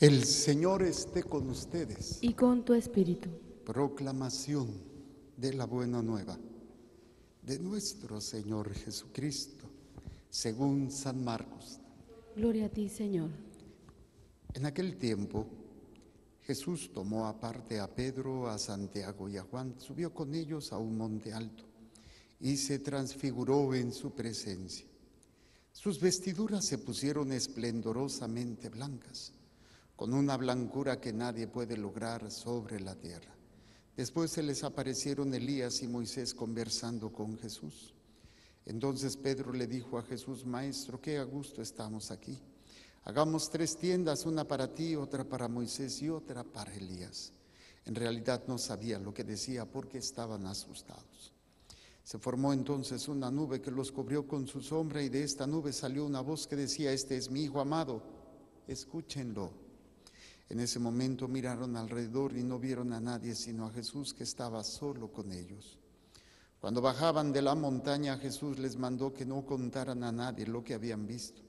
El Señor esté con ustedes. Y con tu espíritu. Proclamación de la buena nueva de nuestro Señor Jesucristo, según San Marcos. Gloria a ti, Señor. En aquel tiempo, Jesús tomó aparte a Pedro, a Santiago y a Juan, subió con ellos a un monte alto y se transfiguró en su presencia. Sus vestiduras se pusieron esplendorosamente blancas, con una blancura que nadie puede lograr sobre la tierra. Después se les aparecieron Elías y Moisés conversando con Jesús. Entonces Pedro le dijo a Jesús: Maestro, qué a gusto estamos aquí. Hagamos 3 tiendas, una para ti, otra para Moisés y otra para Elías. En realidad no sabía lo que decía porque estaban asustados. Se formó entonces una nube que los cubrió con su sombra, y de esta nube salió una voz que decía: Este es mi Hijo amado, escúchenlo. En ese momento miraron alrededor y no vieron a nadie sino a Jesús, que estaba solo con ellos. Cuando bajaban de la montaña, Jesús les mandó que no contaran a nadie lo que habían visto,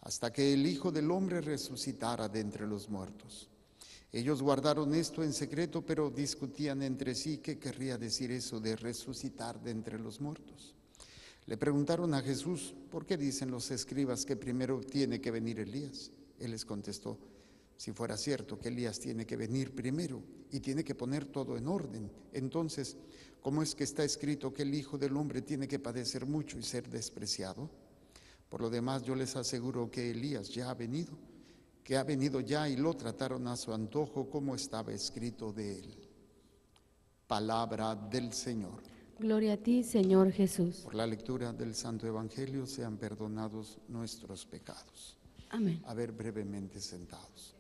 hasta que el Hijo del Hombre resucitara de entre los muertos. Ellos guardaron esto en secreto, pero discutían entre sí qué querría decir eso de resucitar de entre los muertos. Le preguntaron a Jesús: ¿por qué dicen los escribas que primero tiene que venir Elías? Él les contestó: si fuera cierto que Elías tiene que venir primero y tiene que poner todo en orden, entonces, ¿cómo es que está escrito que el Hijo del Hombre tiene que padecer mucho y ser despreciado? Por lo demás, yo les aseguro que Elías ya ha venido, que ha venido ya, y lo trataron a su antojo como estaba escrito de él. Palabra del Señor. Gloria a ti, Señor Jesús. Por la lectura del Santo Evangelio sean perdonados nuestros pecados. Amén. A ver, brevemente sentados.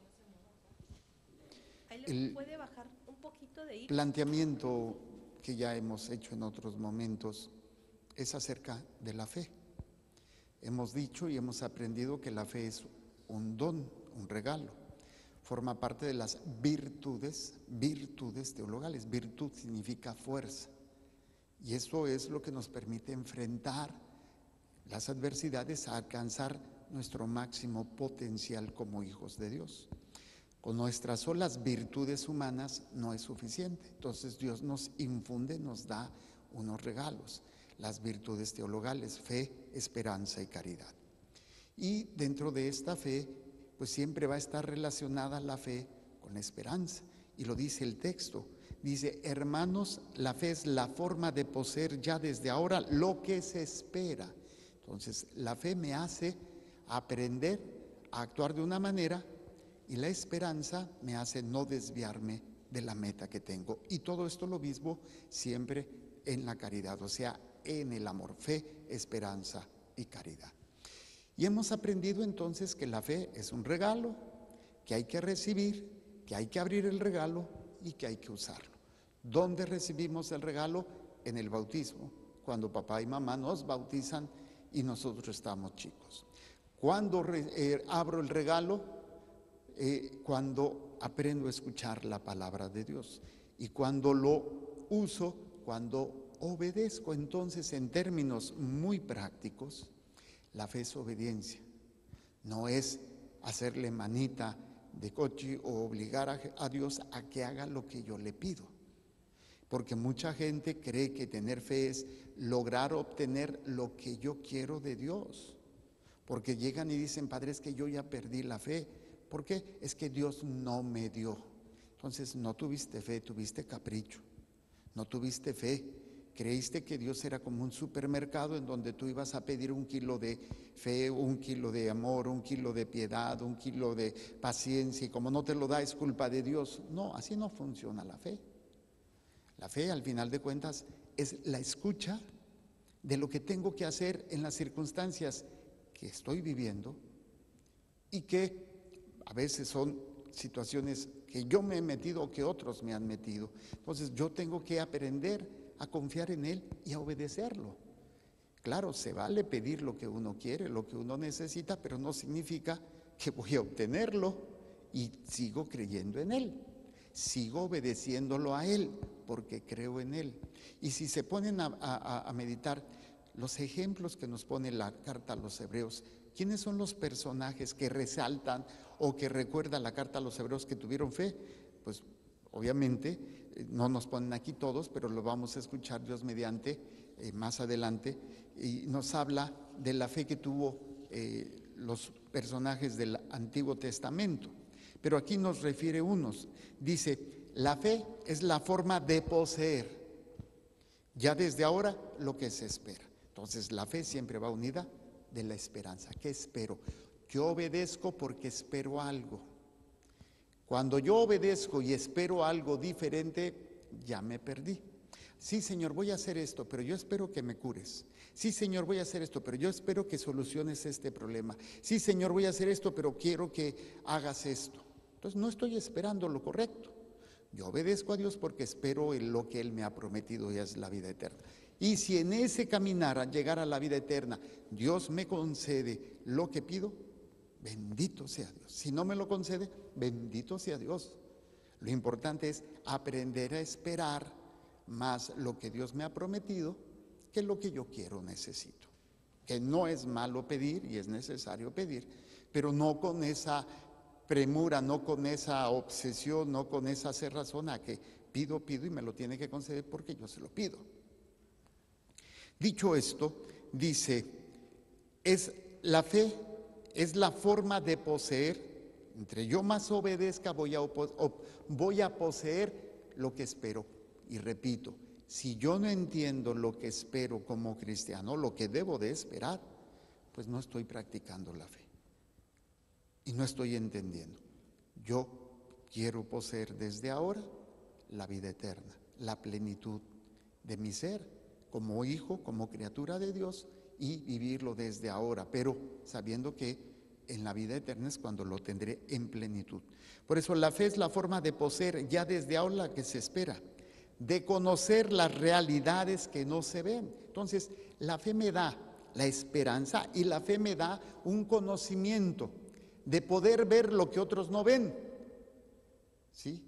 El puede bajar un poquito de planteamiento que ya hemos hecho en otros momentos es acerca de la fe. Hemos dicho y hemos aprendido que la fe es un don, un regalo. Forma parte de las virtudes teologales. Virtud significa fuerza. Y eso es lo que nos permite enfrentar las adversidades, a alcanzar nuestro máximo potencial como hijos de Dios. Con nuestras solas virtudes humanas no es suficiente. Entonces Dios nos infunde, nos da unos regalos, las virtudes teologales: fe, esperanza y caridad. Y dentro de esta fe, pues siempre va a estar relacionada la fe con la esperanza. Y lo dice el texto, dice: hermanos, la fe es la forma de poseer ya desde ahora lo que se espera. Entonces la fe me hace aprender a actuar de una manera, y la esperanza me hace no desviarme de la meta que tengo. Y todo esto lo mismo siempre en la caridad, o sea, en el amor: fe, esperanza y caridad. Y hemos aprendido entonces que la fe es un regalo, que hay que recibir, que hay que abrir el regalo y que hay que usarlo. ¿Dónde recibimos el regalo? En el bautismo, cuando papá y mamá nos bautizan y nosotros estamos chicos. ¿Cuándo abro el regalo? Cuando aprendo a escuchar la palabra de Dios, y cuando lo uso, cuando obedezco. Entonces, en términos muy prácticos, la fe es obediencia, no es hacerle manita de coche o obligar a Dios a que haga lo que yo le pido, porque mucha gente cree que tener fe es lograr obtener lo que yo quiero de Dios, porque llegan y dicen: Padre, es que yo ya perdí la fe. ¿Por qué? Es que Dios no me dio. Entonces no tuviste fe, tuviste capricho. No tuviste fe. Creíste que Dios era como un supermercado en donde tú ibas a pedir 1 kilo de fe, 1 kilo de amor, 1 kilo de piedad, 1 kilo de paciencia, y como no te lo da es culpa de Dios. No, así no funciona la fe. La fe, al final de cuentas, es la escucha de lo que tengo que hacer en las circunstancias que estoy viviendo, y que a veces son situaciones que yo me he metido o que otros me han metido. Entonces yo tengo que aprender a confiar en Él y a obedecerlo. Claro, se vale pedir lo que uno quiere, lo que uno necesita, pero no significa que voy a obtenerlo, y sigo creyendo en Él. Sigo obedeciéndolo a Él porque creo en Él. Y si se ponen a meditar los ejemplos que nos pone la carta a los Hebreos, ¿Quiénes son los personajes que resaltan o que recuerdan la carta a los hebreos que tuvieron fe? Pues obviamente no nos ponen aquí todos, pero lo vamos a escuchar Dios mediante más adelante, y nos habla de la fe que tuvo los personajes del Antiguo Testamento. Pero aquí nos refiere unos. Dice, la fe es la forma de poseer ya desde ahora lo que se espera. Entonces la fe siempre va unida de la esperanza. ¿Qué espero? Yo obedezco porque espero algo. Cuando yo obedezco y espero algo diferente, ya me perdí. Sí, Señor, voy a hacer esto, pero yo espero que me cures. Sí, Señor, voy a hacer esto, pero yo espero que soluciones este problema. Sí, Señor, voy a hacer esto, pero quiero que hagas esto. Entonces no estoy esperando lo correcto. Yo obedezco a Dios porque espero en lo que Él me ha prometido, y es la vida eterna. Y si en ese caminar a llegar a la vida eterna Dios me concede lo que pido, bendito sea Dios. Si no me lo concede, bendito sea Dios. Lo importante es aprender a esperar más lo que Dios me ha prometido que lo que yo quiero o necesito. Que no es malo pedir y es necesario pedir, pero no con esa premura, no con esa obsesión, no con esa cerrazón a que pido y me lo tiene que conceder porque yo se lo pido. Dicho esto, dice, la fe es la forma de poseer. Entre yo más obedezca voy a poseer lo que espero. Y repito, si yo no entiendo lo que espero como cristiano, lo que debo de esperar, pues no estoy practicando la fe. Y no estoy entendiendo. Yo quiero poseer desde ahora la vida eterna, la plenitud de mi ser, como hijo, como criatura de Dios, y vivirlo desde ahora, pero sabiendo que en la vida eterna es cuando lo tendré en plenitud. Por eso la fe es la forma de poseer ya desde ahora la que se espera, de conocer las realidades que no se ven. Entonces, la fe me da la esperanza y la fe me da un conocimiento de poder ver lo que otros no ven. ¿Sí?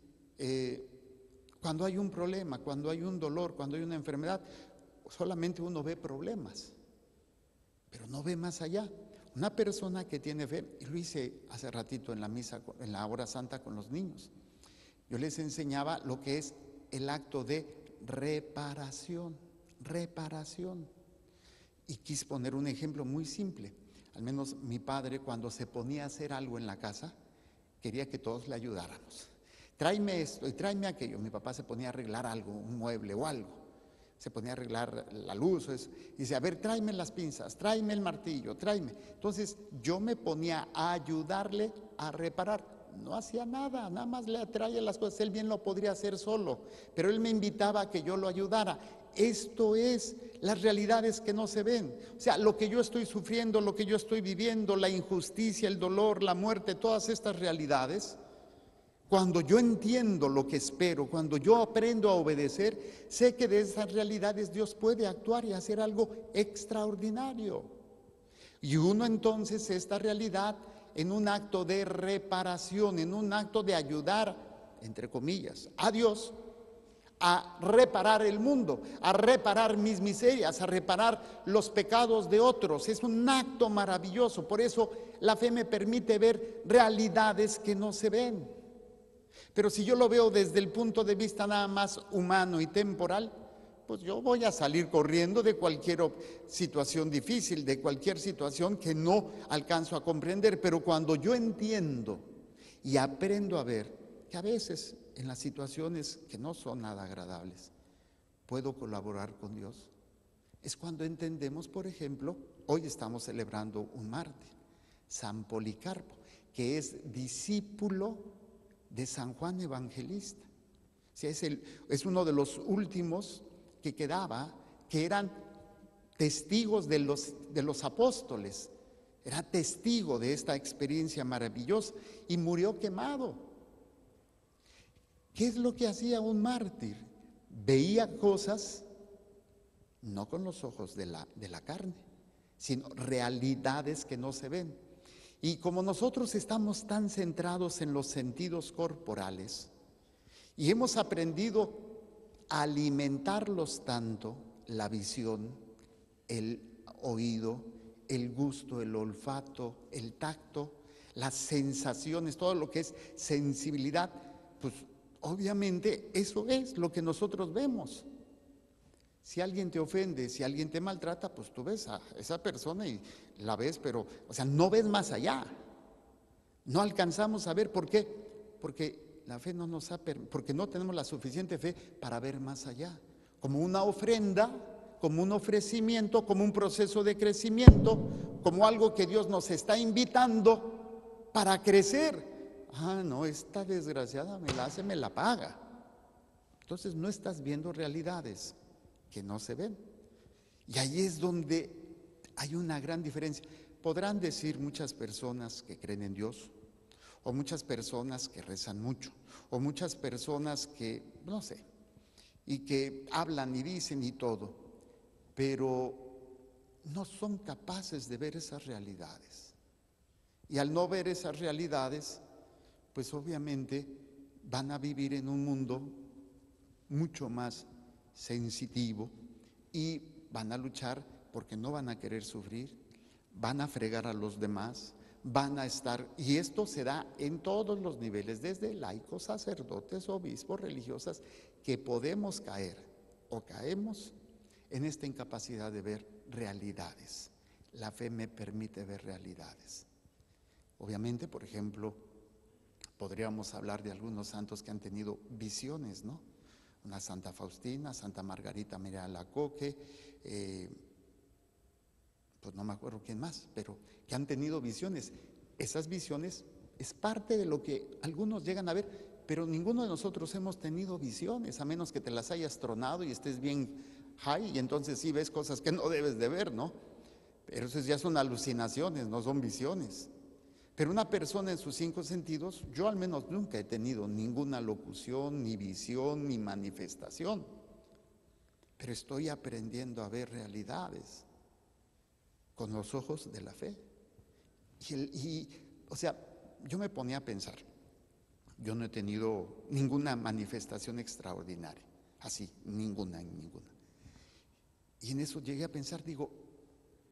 Cuando hay un problema, cuando hay un dolor, cuando hay una enfermedad, solamente uno ve problemas, pero no ve más allá. Una persona que tiene fe, y lo hice hace ratito en la misa, en la hora santa con los niños, yo les enseñaba lo que es el acto de reparación. Y quise poner un ejemplo muy simple. Al menos mi padre, cuando se ponía a hacer algo en la casa, quería que todos le ayudáramos. Tráeme esto y tráeme aquello. Mi papá se ponía a arreglar algo, un mueble o algo. Se ponía a arreglar la luz. Y dice, a ver, tráeme las pinzas, tráeme el martillo, tráeme. Entonces yo me ponía a ayudarle a reparar. No hacía nada, nada más le traía las cosas. Él bien lo podría hacer solo, pero él me invitaba a que yo lo ayudara. Esto es las realidades que no se ven. O sea, lo que yo estoy sufriendo, lo que yo estoy viviendo, la injusticia, el dolor, la muerte, todas estas realidades, cuando yo entiendo lo que espero, cuando yo aprendo a obedecer, sé que de esas realidades Dios puede actuar y hacer algo extraordinario. Y uno entonces esta realidad en un acto de reparación, en un acto de ayudar, entre comillas, a Dios a reparar el mundo, a reparar mis miserias, a reparar los pecados de otros. Es un acto maravilloso. Por eso la fe me permite ver realidades que no se ven. Pero si yo lo veo desde el punto de vista nada más humano y temporal, pues yo voy a salir corriendo de cualquier situación difícil, de cualquier situación que no alcanzo a comprender. Pero cuando yo entiendo y aprendo a ver que a veces en las situaciones que no son nada agradables puedo colaborar con Dios, es cuando entendemos, por ejemplo, hoy estamos celebrando un mártir, San Policarpo, que es discípulo de San Juan Evangelista. O sea, es uno de los últimos que quedaba, que eran testigos de los apóstoles. Era testigo de esta experiencia maravillosa y murió quemado. ¿Qué es lo que hacía un mártir? Veía cosas no con los ojos de la carne, sino realidades que no se ven. Y como nosotros estamos tan centrados en los sentidos corporales y hemos aprendido a alimentarlos tanto, la visión, el oído, el gusto, el olfato, el tacto, las sensaciones, todo lo que es sensibilidad, pues obviamente eso es lo que nosotros vemos. Si alguien te ofende, si alguien te maltrata, pues tú ves a esa persona y la ves, pero, o sea, no ves más allá. No alcanzamos a ver. ¿Por qué? Porque la fe no nos ha, porque no tenemos la suficiente fe para ver más allá. Como una ofrenda, como un ofrecimiento, como un proceso de crecimiento, como algo que Dios nos está invitando para crecer. Ah, no, esta desgraciada me la hace, me la paga. Entonces no estás viendo realidades que no se ven. Y ahí es donde hay una gran diferencia. Podrán decir muchas personas que creen en Dios, o muchas personas que rezan mucho, o muchas personas que, no sé, y que hablan y dicen y todo, pero no son capaces de ver esas realidades. Y al no ver esas realidades, pues obviamente van a vivir en un mundo mucho más sensitivo y van a luchar porque no van a querer sufrir, van a fregar a los demás, van a estar, y esto se da en todos los niveles, desde laicos, sacerdotes, obispos, religiosas, que podemos caer o caemos en esta incapacidad de ver realidades. La fe me permite ver realidades. Obviamente, por ejemplo, podríamos hablar de algunos santos que han tenido visiones, ¿no? Una Santa Faustina, Santa Margarita María Alacoque, pues no me acuerdo quién más, pero que han tenido visiones. Esas visiones es parte de lo que algunos llegan a ver, pero ninguno de nosotros hemos tenido visiones, a menos que te las hayas tronado y estés bien high, y entonces sí ves cosas que no debes de ver, ¿no? Pero eso ya son alucinaciones, no son visiones. Pero una persona en sus 5 sentidos, yo al menos nunca he tenido ninguna locución, ni visión, ni manifestación. Pero estoy aprendiendo a ver realidades con los ojos de la fe. O sea, yo me ponía a pensar, yo no he tenido ninguna manifestación extraordinaria, así, ninguna. Y en eso llegué a pensar, digo,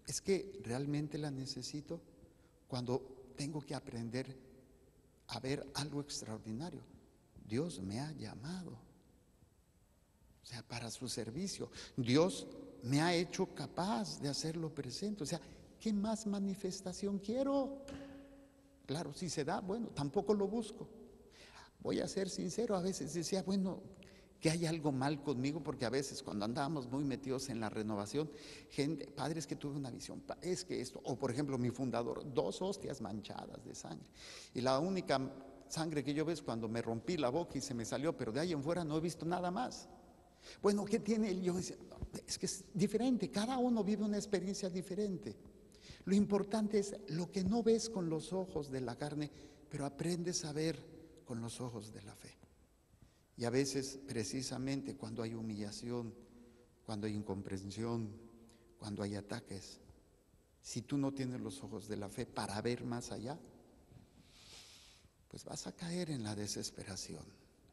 es que realmente la necesito cuando tengo que aprender a ver algo extraordinario. Dios me ha llamado, o sea, para su servicio. Dios me ha hecho capaz de hacerlo presente. O sea, ¿qué más manifestación quiero? Claro, si se da, bueno, tampoco lo busco. Voy a ser sincero, a veces decía, bueno, que hay algo mal conmigo, porque a veces cuando andábamos muy metidos en la renovación, gente, padre, es que tuve una visión, es que esto, o por ejemplo mi fundador, 2 hostias manchadas de sangre, y la única sangre que yo veo es cuando me rompí la boca y se me salió, pero de ahí en fuera no he visto nada más. Bueno, ¿qué tiene él? Yo decía, es que es diferente, cada uno vive una experiencia diferente. Lo importante es lo que no ves con los ojos de la carne, pero aprendes a ver con los ojos de la fe. Y a veces, precisamente cuando hay humillación, cuando hay incomprensión, cuando hay ataques, si tú no tienes los ojos de la fe para ver más allá, pues vas a caer en la desesperación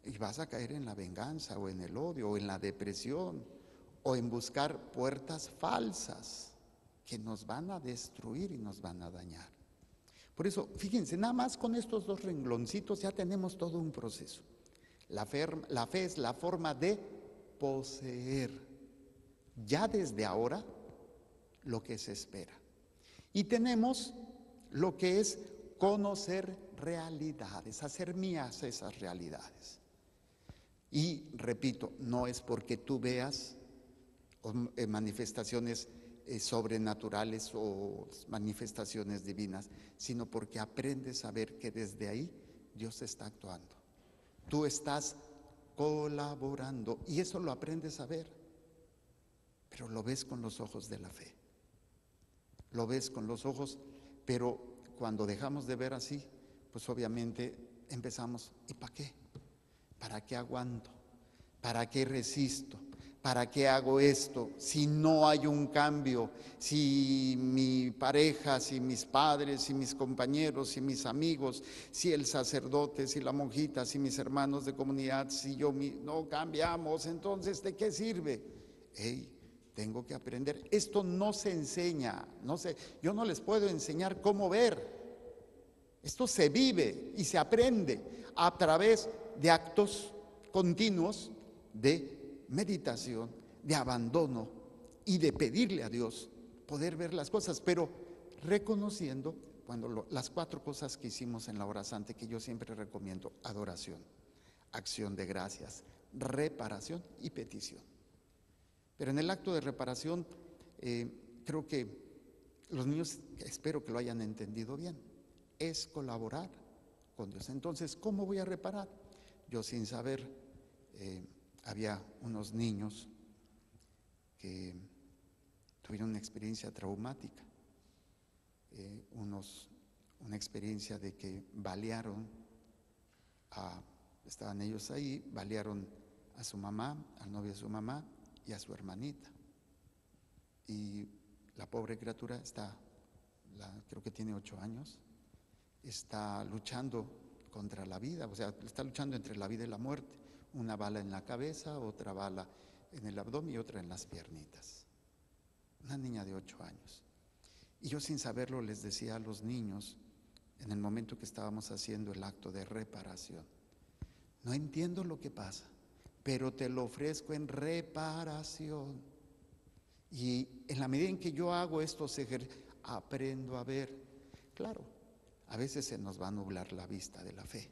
y vas a caer en la venganza o en el odio o en la depresión o en buscar puertas falsas que nos van a destruir y nos van a dañar. Por eso, fíjense, nada más con estos 2 rengloncitos ya tenemos todo un proceso. La fe es la forma de poseer ya desde ahora lo que se espera. Y tenemos lo que es conocer realidades, hacer mías esas realidades. Y repito, no es porque tú veas manifestaciones sobrenaturales o manifestaciones divinas, sino porque aprendes a ver que desde ahí Dios está actuando. Tú estás colaborando y eso lo aprendes a ver, pero lo ves con los ojos de la fe. Lo ves con los ojos, pero cuando dejamos de ver así, pues obviamente empezamos, ¿y para qué? ¿Para qué aguanto? ¿Para qué resisto? ¿Para qué hago esto? Si no hay un cambio, si mi pareja, si mis padres, si mis compañeros, si mis amigos, si el sacerdote, si la monjita, si mis hermanos de comunidad, si yo no cambiamos, entonces ¿de qué sirve? tengo que aprender. Esto no se enseña, yo no les puedo enseñar cómo ver. Esto se vive y se aprende a través de actos continuos de meditación, de abandono y de pedirle a Dios poder ver las cosas, pero reconociendo las 4 cosas que hicimos en la hora santa, que yo siempre recomiendo: adoración, acción de gracias, reparación y petición. Pero en el acto de reparación, creo que los niños, espero que lo hayan entendido bien, es colaborar con Dios. Entonces, ¿cómo voy a reparar? Yo, sin saber, había unos niños que tuvieron una experiencia traumática, una experiencia de que balearon estaban ellos ahí, balearon a su mamá, al novio de su mamá y a su hermanita. Y la pobre criatura creo que tiene 8 años, está luchando contra la vida, o sea, está luchando entre la vida y la muerte. Una bala en la cabeza, otra bala en el abdomen y otra en las piernitas. Una niña de 8 años. Y yo, sin saberlo, les decía a los niños, en el momento que estábamos haciendo el acto de reparación: no entiendo lo que pasa, pero te lo ofrezco en reparación. Y en la medida en que yo hago estos ejercicios, aprendo a ver. Claro, a veces se nos va a nublar la vista de la fe,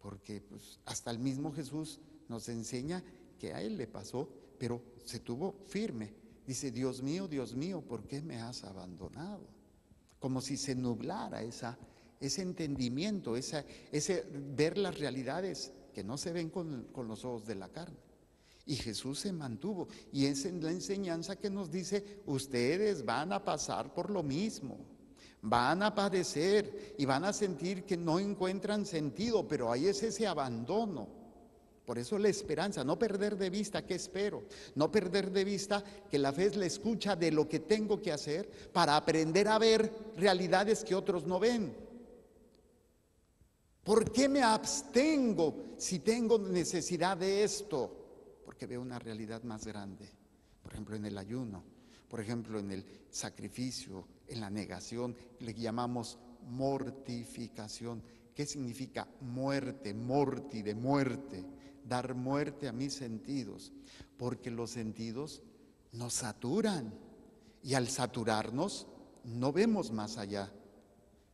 porque pues, hasta el mismo Jesús nos enseña que a él le pasó, pero se tuvo firme. Dice: Dios mío, ¿por qué me has abandonado? Como si se nublara ese entendimiento, ese ver las realidades que no se ven con los ojos de la carne. Y Jesús se mantuvo, y es en la enseñanza que nos dice: ustedes van a pasar por lo mismo, van a padecer y van a sentir que no encuentran sentido, pero ahí es ese abandono. Por eso la esperanza, no perder de vista qué espero, no perder de vista que la fe es la escucha de lo que tengo que hacer para aprender a ver realidades que otros no ven. ¿Por qué me abstengo si tengo necesidad de esto? Porque veo una realidad más grande. Por ejemplo, en el ayuno, por ejemplo, en el sacrificio, en la negación, le llamamos mortificación. ¿Qué significa muerte? Morti, de muerte. Dar muerte a mis sentidos, porque los sentidos nos saturan, y al saturarnos no vemos más allá.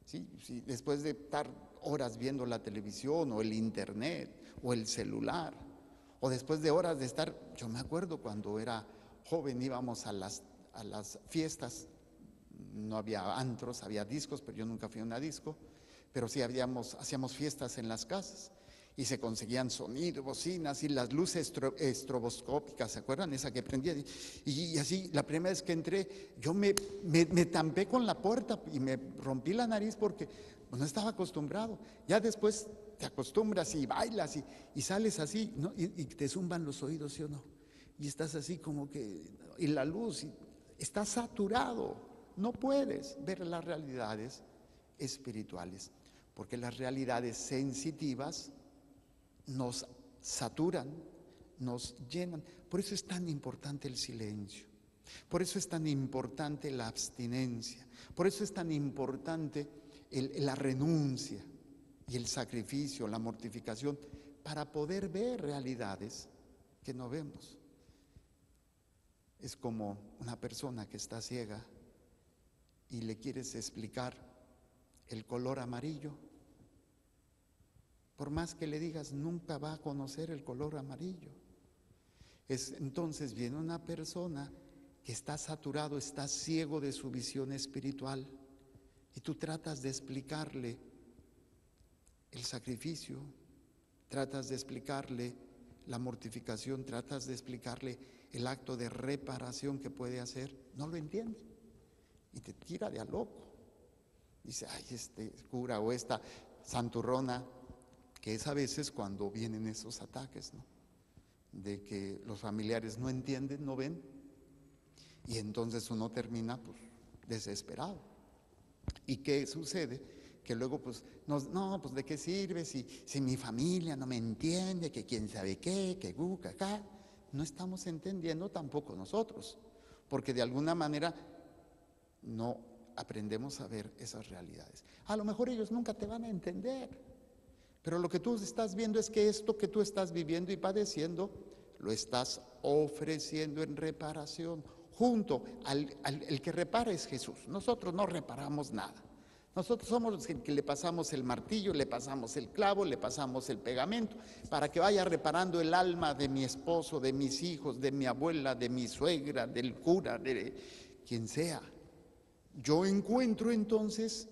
¿Sí? Después de estar horas viendo la televisión o el internet o el celular, o después de horas de estar, yo me acuerdo cuando era joven, íbamos a las fiestas, no había antros, había discos, pero yo nunca fui a una disco, pero sí hacíamos fiestas en las casas. Y se conseguían sonidos, bocinas y las luces estroboscópicas, ¿se acuerdan? Esa que prendía. Y así, la primera vez que entré, yo me tampé con la puerta y me rompí la nariz porque no estaba acostumbrado. Ya después te acostumbras y bailas y sales así, ¿no? Y te zumban los oídos, ¿sí o no? Y estás así como que, y la luz, estás saturado. No puedes ver las realidades espirituales, porque las realidades sensitivas nos saturan, nos llenan. Por eso es tan importante el silencio, por eso es tan importante la abstinencia, por eso es tan importante la renuncia y el sacrificio, la mortificación, para poder ver realidades que no vemos. Es como una persona que está ciega y le quieres explicar el color amarillo. Por más que le digas, nunca va a conocer el color amarillo. Entonces viene una persona que está saturado, está ciego de su visión espiritual, y tú tratas de explicarle el sacrificio, tratas de explicarle la mortificación, tratas de explicarle el acto de reparación que puede hacer. No lo entiende y te tira de a loco. Dice: ay, este cura o esta santurrona, que es a veces cuando vienen esos ataques, ¿no? De que los familiares no entienden, no ven, y entonces uno termina pues desesperado. ¿Y qué sucede? Que luego pues, no, pues ¿de qué sirve si mi familia no me entiende, que quién sabe qué, que acá? no estamos entendiendo tampoco nosotros, porque de alguna manera no aprendemos a ver esas realidades. A lo mejor ellos nunca te van a entender, pero lo que tú estás viendo es que esto que tú estás viviendo y padeciendo, lo estás ofreciendo en reparación, junto el que repara es Jesús. Nosotros no reparamos nada. Nosotros somos los que le pasamos el martillo, le pasamos el clavo, le pasamos el pegamento, para que vaya reparando el alma de mi esposo, de mis hijos, de mi abuela, de mi suegra, del cura, de quien sea. Yo encuentro entonces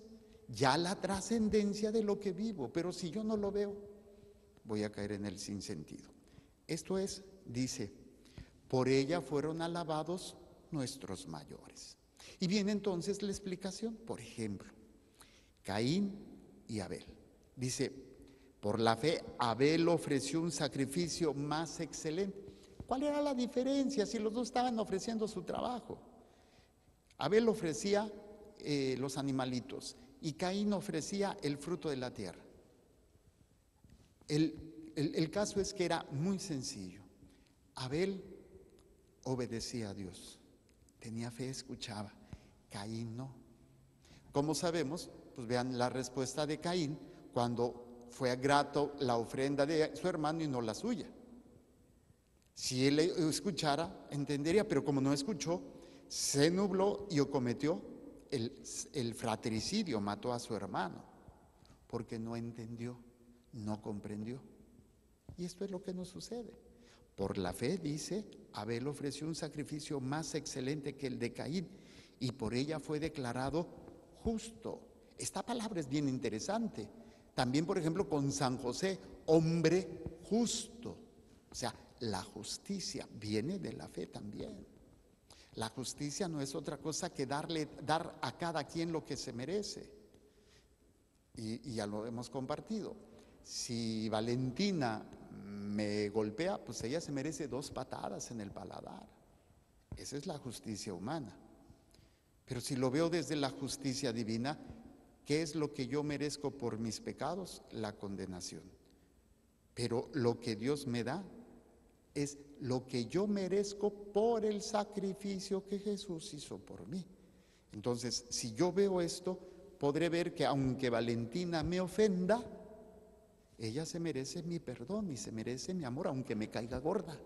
ya la trascendencia de lo que vivo, pero si yo no lo veo, voy a caer en el sinsentido. Esto es, dice, por ella fueron alabados nuestros mayores. Y viene entonces la explicación, por ejemplo, Caín y Abel. Dice, por la fe Abel ofreció un sacrificio más excelente. ¿Cuál era la diferencia si los dos estaban ofreciendo su trabajo? Abel ofrecía los animalitos y Caín ofrecía el fruto de la tierra. El caso es que era muy sencillo. Abel obedecía a Dios, tenía fe, escuchaba. Caín no. ¿Cómo sabemos? Pues vean la respuesta de Caín cuando fue grato la ofrenda de su hermano y no la suya. Si él escuchara, entendería, pero como no escuchó, se nubló y cometió el fratricidio, mató a su hermano, porque no entendió, no comprendió. Y esto es lo que nos sucede. Por la fe, dice, Abel ofreció un sacrificio más excelente que el de Caín, y por ella fue declarado justo. Esta palabra es bien interesante. También, por ejemplo, con San José, hombre justo. O sea, la justicia viene de la fe también. La justicia no es otra cosa que dar a cada quien lo que se merece. Y ya lo hemos compartido. Si Valentina me golpea, pues ella se merece 2 patadas en el paladar. Esa es la justicia humana. Pero si lo veo desde la justicia divina, ¿qué es lo que yo merezco por mis pecados? La condenación. Pero lo que Dios me da es lo que yo merezco por el sacrificio que Jesús hizo por mí. Entonces, si yo veo esto, podré ver que aunque Valentina me ofenda, ella se merece mi perdón y se merece mi amor, aunque me caiga gorda.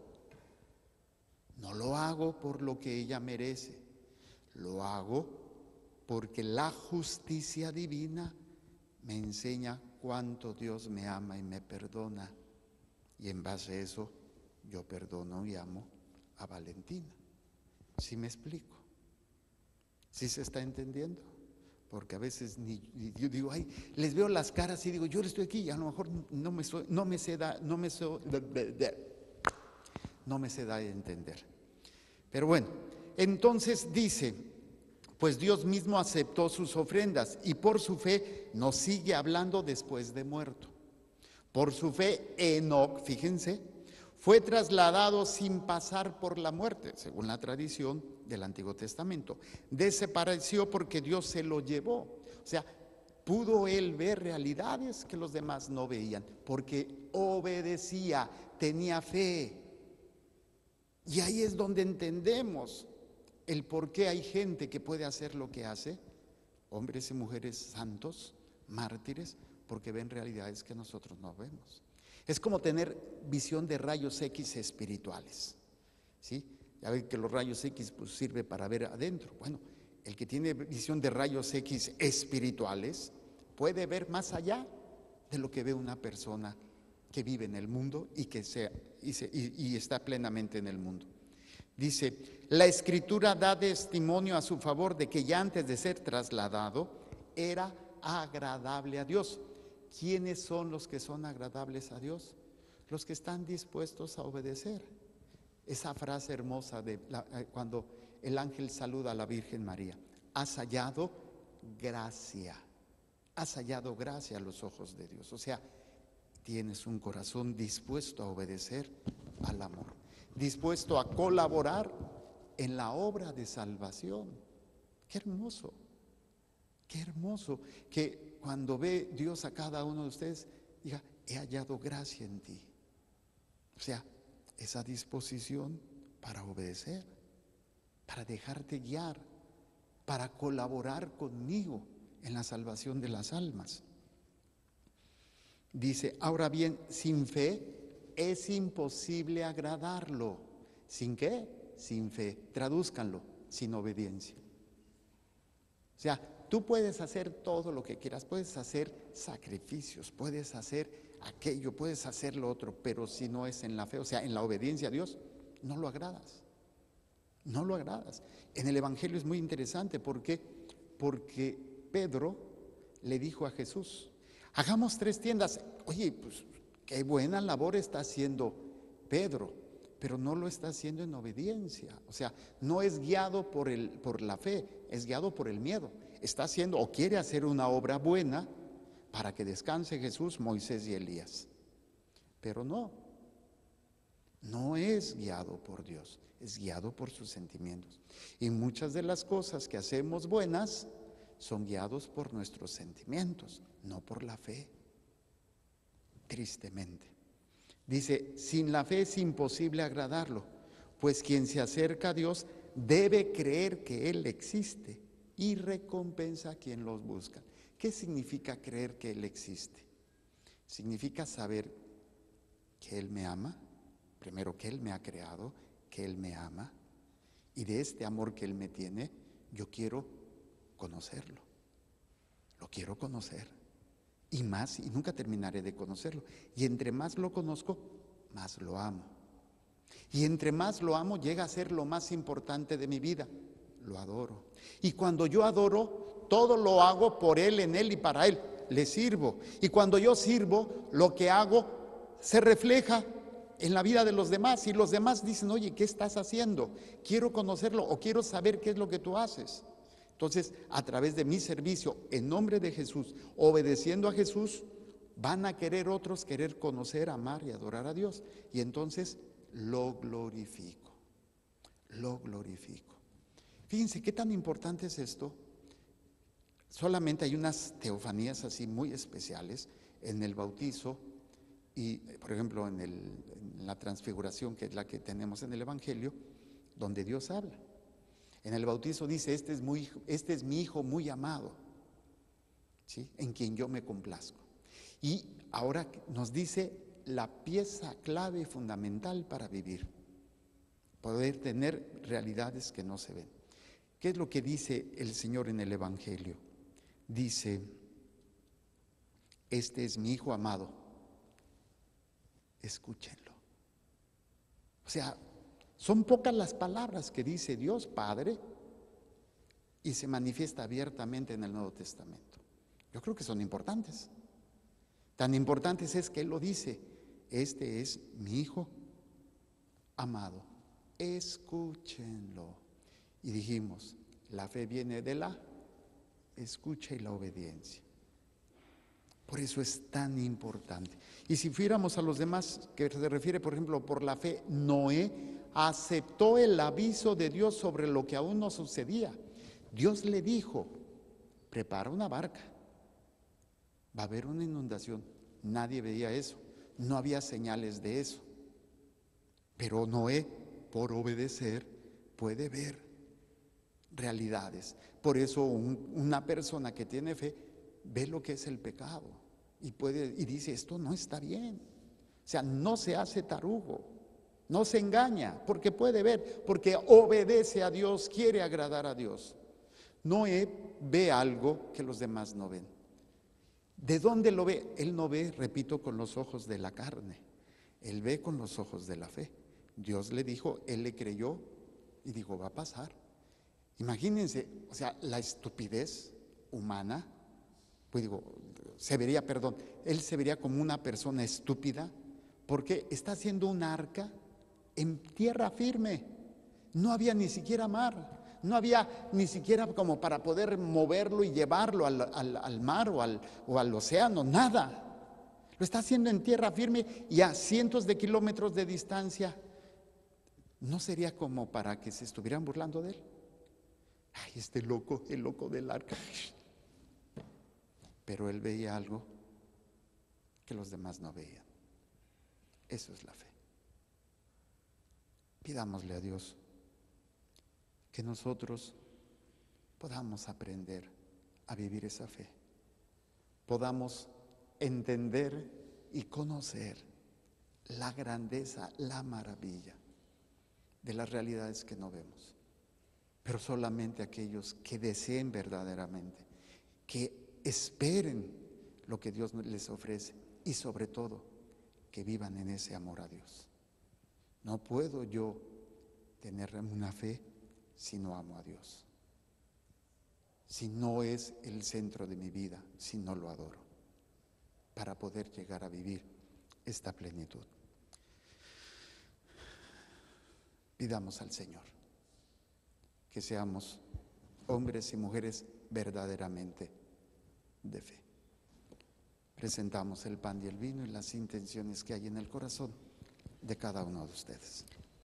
No lo hago por lo que ella merece, lo hago porque la justicia divina me enseña cuánto Dios me ama y me perdona. Y en base a eso, yo perdono y amo a Valentina. ¿Sí me explico? ¿Sí se está entendiendo? Porque a veces yo digo, ay, les veo las caras y digo, yo estoy aquí y a lo mejor no me se da a entender. Pero bueno, entonces dice, pues Dios mismo aceptó sus ofrendas y por su fe nos sigue hablando después de muerto. Por su fe, Enoc, fíjense, fue trasladado sin pasar por la muerte, según la tradición del Antiguo Testamento. Desapareció porque Dios se lo llevó. O sea, pudo él ver realidades que los demás no veían, porque obedecía, tenía fe. Y ahí es donde entendemos el por qué hay gente que puede hacer lo que hace, hombres y mujeres santos, mártires, porque ven realidades que nosotros no vemos. Es como tener visión de rayos X espirituales, ¿sí? Ya ven que los rayos X pues sirve para ver adentro. Bueno, el que tiene visión de rayos X espirituales puede ver más allá de lo que ve una persona que vive en el mundo y que está plenamente en el mundo. Dice, la Escritura da testimonio a su favor de que ya antes de ser trasladado era agradable a Dios. ¿Quiénes son los que son agradables a Dios? Los que están dispuestos a obedecer. Esa frase hermosa de cuando el ángel saluda a la Virgen María, has hallado gracia a los ojos de Dios. O sea, tienes un corazón dispuesto a obedecer al amor, dispuesto a colaborar en la obra de salvación. Qué hermoso que cuando ve Dios a cada uno de ustedes, diga, he hallado gracia en ti. O sea, esa disposición para obedecer, para dejarte guiar, para colaborar conmigo en la salvación de las almas. Dice, ahora bien, sin fe es imposible agradarlo. ¿Sin qué? Sin fe. Tradúzcanlo, sin obediencia. O sea, tú puedes hacer todo lo que quieras, puedes hacer sacrificios, puedes hacer aquello, puedes hacer lo otro, pero si no es en la fe, o sea, en la obediencia a Dios, no lo agradas. No lo agradas. En el Evangelio es muy interesante, ¿por qué? Porque Pedro le dijo a Jesús, hagamos 3 tiendas. Oye, pues qué buena labor está haciendo Pedro, pero no lo está haciendo en obediencia. O sea, no es guiado por la fe, es guiado por el miedo. Está haciendo o quiere hacer una obra buena para que descanse Jesús, Moisés y Elías. Pero no es guiado por Dios, es guiado por sus sentimientos. Y muchas de las cosas que hacemos buenas son guiados por nuestros sentimientos, no por la fe. Tristemente. Dice, sin la fe es imposible agradarlo, pues quien se acerca a Dios debe creer que Él existe y recompensa a quien los busca. ¿Qué significa creer que Él existe? Significa saber que Él me ama, primero que Él me ha creado, que Él me ama, y de este amor que Él me tiene, yo quiero conocerlo, lo quiero conocer. Y más, y nunca terminaré de conocerlo. Y entre más lo conozco, más lo amo. Y entre más lo amo, llega a ser lo más importante de mi vida. Lo adoro. Y cuando yo adoro, todo lo hago por Él, en Él y para Él. Le sirvo. Y cuando yo sirvo, lo que hago se refleja en la vida de los demás. Y los demás dicen, oye, ¿qué estás haciendo? Quiero conocerlo o quiero saber qué es lo que tú haces. Entonces, a través de mi servicio, en nombre de Jesús, obedeciendo a Jesús, van a querer otros querer conocer, amar y adorar a Dios. Y entonces lo glorifico, lo glorifico. Fíjense qué tan importante es esto. Solamente hay unas teofanías así muy especiales en el bautizo y, por ejemplo, en la transfiguración, que es la que tenemos en el Evangelio, donde Dios habla. En el bautizo dice, este es mi hijo muy amado, ¿sí? En quien yo me complazco. Y ahora nos dice la pieza clave fundamental para vivir, poder tener realidades que no se ven. ¿Qué es lo que dice el Señor en el Evangelio? Dice, este es mi hijo amado, escúchenlo. O sea, son pocas las palabras que dice Dios Padre y se manifiesta abiertamente en el Nuevo Testamento. Yo creo que son importantes. Tan importantes es que Él lo dice, este es mi hijo amado, escúchenlo. Y dijimos, la fe viene de la escucha y la obediencia. Por eso es tan importante. Y si fuéramos a los demás, que se refiere, por ejemplo, por la fe, Noé aceptó el aviso de Dios sobre lo que aún no sucedía. Dios le dijo, prepara una barca, va a haber una inundación. Nadie veía eso, no había señales de eso. Pero Noé, por obedecer, puede ver realidades. Por eso una persona que tiene fe ve lo que es el pecado y dice, esto no está bien. O sea, no se hace tarugo, no se engaña, porque puede ver, porque obedece a Dios, quiere agradar a Dios. Noé ve algo que los demás no ven. ¿De dónde lo ve? Él no ve, repito, con los ojos de la carne, él ve con los ojos de la fe. Dios le dijo, él le creyó y dijo, va a pasar. Imagínense, o sea, la estupidez humana, pues digo, él se vería como una persona estúpida porque está haciendo un arca en tierra firme. No había ni siquiera mar, no había ni siquiera como para poder moverlo y llevarlo al mar o al océano, nada. Lo está haciendo en tierra firme y a cientos de kilómetros de distancia. ¿No sería como para que se estuvieran burlando de él? Ay, este loco, el loco del arca. Pero él veía algo que los demás no veían. Eso es la fe. Pidámosle a Dios que nosotros podamos aprender a vivir esa fe, podamos entender y conocer la grandeza, la maravilla de las realidades que no vemos, pero solamente aquellos que deseen verdaderamente, que esperen lo que Dios les ofrece y sobre todo que vivan en ese amor a Dios. No puedo yo tener una fe si no amo a Dios, si no es el centro de mi vida, si no lo adoro, para poder llegar a vivir esta plenitud. Pidamos al Señor que seamos hombres y mujeres verdaderamente de fe. Presentamos el pan y el vino y las intenciones que hay en el corazón de cada uno de ustedes.